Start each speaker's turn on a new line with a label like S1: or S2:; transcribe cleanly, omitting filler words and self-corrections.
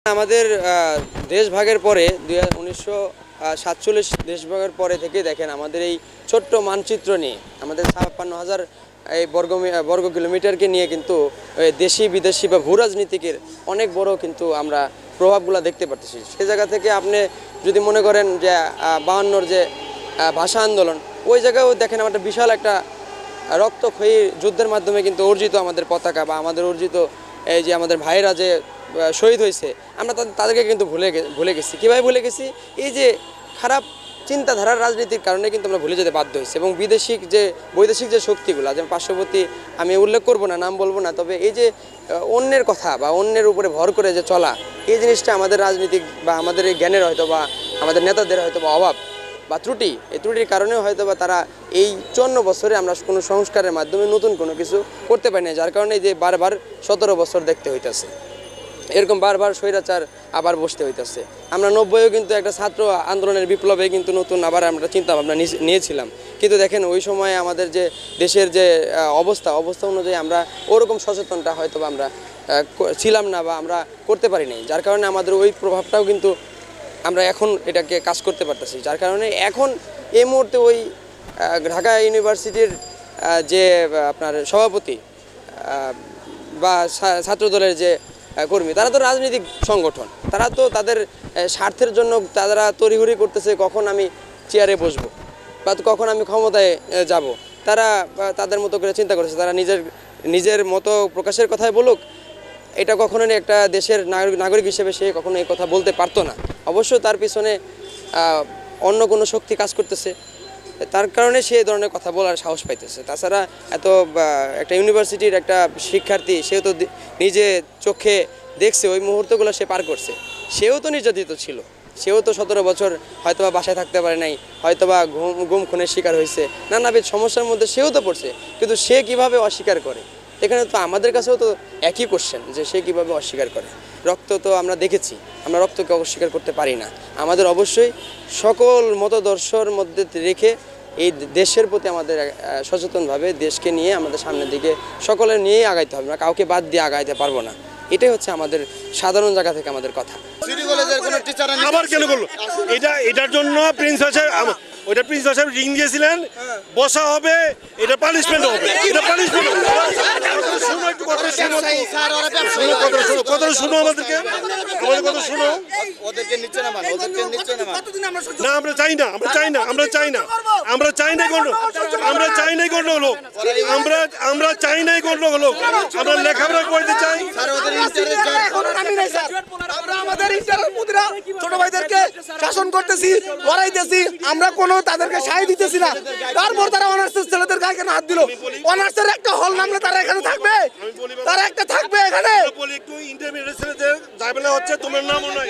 S1: আমাদের দেশ ভাগের পরে 1947 দেশ ভাগের পরে থেকে দেখেন আমাদের এই ছোট্ট মানচিত্র নিয়ে আমাদের 56,000 এই বর্গ কিলোমিটারকে নিয়ে কিন্তু দেশি বিদেশি বা ভূ রাজনীতিকের অনেক বড় কিন্তু আমরা প্রভাবগুলো দেখতে পাচ্ছি। সেই জায়গা থেকে আপনি যদি মনে করেন যে 52-র যে ভাষা আন্দোলন, ওই জায়গায়ও দেখেন আমাদের বিশাল একটা রক্তক্ষয়ী যুদ্ধের মাধ্যমে কিন্তু অর্জিত আমাদের পতাকা বা আমাদের অর্জিত এই যে আমাদের ভাইরা যে শহীদ হয়েছে, আমরা তাদেরকে কিন্তু ভুলে গেছি। কীভাবে ভুলে গেছি? এই যে খারাপ চিন্তাধারার রাজনীতির কারণে কিন্তু আমরা ভুলে যেতে বাধ্য হয়েছি। এবং বৈদেশিক যে শক্তিগুলো, যেমন পার্শ্ববর্তী আমি উল্লেখ করব না, নাম বলবো না, তবে এই যে অন্যের কথা বা অন্যের উপরে ভর করে যে চলা, এই জিনিসটা আমাদের রাজনীতিক বা আমাদের এই জ্ঞানের হয়তো বা আমাদের নেতাদের হয়তো বা অভাব বা ত্রুটি, এই ত্রুটির কারণেও হয়তো বা তারা এই 54 বছরে আমরা কোনো সংস্কারের মাধ্যমে নতুন কোনো কিছু করতে পারি না, যার কারণে যে বারবার 17 বছর দেখতে হইতেছে, এরকম বারবার স্বৈরাচার আবার বসতে হইতেছে। আমরা 90-এও কিন্তু একটা ছাত্র আন্দোলনের বিপ্লবে কিন্তু নতুন আবার আমরা চিন্তা ভাবনা নিয়েছিলাম, কিন্তু দেখেন ওই সময় আমাদের যে দেশের যে অবস্থা অনুযায়ী আমরা ওরকম সচেতনটা হয়তো বা আমরা ছিলাম না বা আমরা করতে পারি নাই, যার কারণে আমাদের ওই প্রভাবটাও কিন্তু আমরা এখন এটাকে কাজ করতে পারতেছি। যার কারণে এখন এই মুহূর্তে ওই ঢাকা ইউনিভার্সিটির যে আপনার সভাপতি বা ছাত্রদলের যে কর্মী, তারা তো রাজনৈতিক সংগঠন, তারা তো তাদের স্বার্থের জন্য তারা তড়িঘড়ি করতেছে কখন আমি চেয়ারে বসবো বা কখন আমি ক্ষমতায় যাব। তারা তাদের মতো করে চিন্তা করছে, তারা নিজের মতো প্রকাশের কথাই বলুক, এটা কখনোই একটা দেশের নাগরিক হিসেবে সে কখনো এই কথা বলতে পারতো না। অবশ্য তার পিছনে অন্য কোনো শক্তি কাজ করতেছে, তার কারণে সে এই ধরনের কথা বলার সাহস পাইতেছে। তাছাড়া একটা ইউনিভার্সিটির একটা শিক্ষার্থী, সেও তো নিজে চোখে দেখছে ওই মুহূর্তগুলো সে পার করছে, সেও তো নির্যাতিত ছিল, সেও তো 17 বছর হয়তোবা বাসায় থাকতে পারে নাই, হয়তোবা গুম খুনের শিকার হয়েছে, নানাবিধ সমস্যার মধ্যে সেও তো পড়ছে, কিন্তু সে কিভাবে অস্বীকার করে? এখানে তো আমাদের কাছেও তো একই কোশ্চেন যে সে কীভাবে অস্বীকার করে। রক্ত তো আমরা দেখেছি, আমরা রক্তকে অস্বীকার করতে পারি না। আমাদের অবশ্যই সকল মতদর্শর মধ্যে রেখে এই দেশের প্রতি আমাদের সচেতনভাবে দেশকে নিয়ে আমাদের সামনের দিকে সকলে নিয়েই আগাইতে হবে, আমরা কাউকে বাদ দিয়ে আগাইতে পারবো না। এটাই হচ্ছে আমাদের সাধারণ জায়গা থেকে আমাদের কথা।
S2: আবার কেন করলো এটার জন্য প্রিন্স সাহেব রিং দিয়েছিলেন, বসা হবে, এটা পানিশমেন্ট হবে, এটা পানিশমেন্ট হবে। কথা শুনো আমাদেরকে, আমাদের কথা শুনো। না, আমরা চাই না গন্ডগোল হোক, আমরা চাই নাই গন্ডগোল হোক, আমরা লেখাপড়া করতে চাই।
S3: আমরা আমাদের ছোট ভাইদেরকে শাসন করতেছি, লড়াইতেছি, আমরা কোনো তাদেরকে সায় দিতেছি না। তারপর তারা অনার্সের ছেলেদের গায়ে কেন হাত দিল? অনার্সের একটা হল নামলে তারা এখানে থাকবে, তারা একটা থাকবে এখানে।
S2: একটু ইন্টারমিডিয়েট ছেলেদের যাই বলে হচ্ছে, তোমার নামও নাই।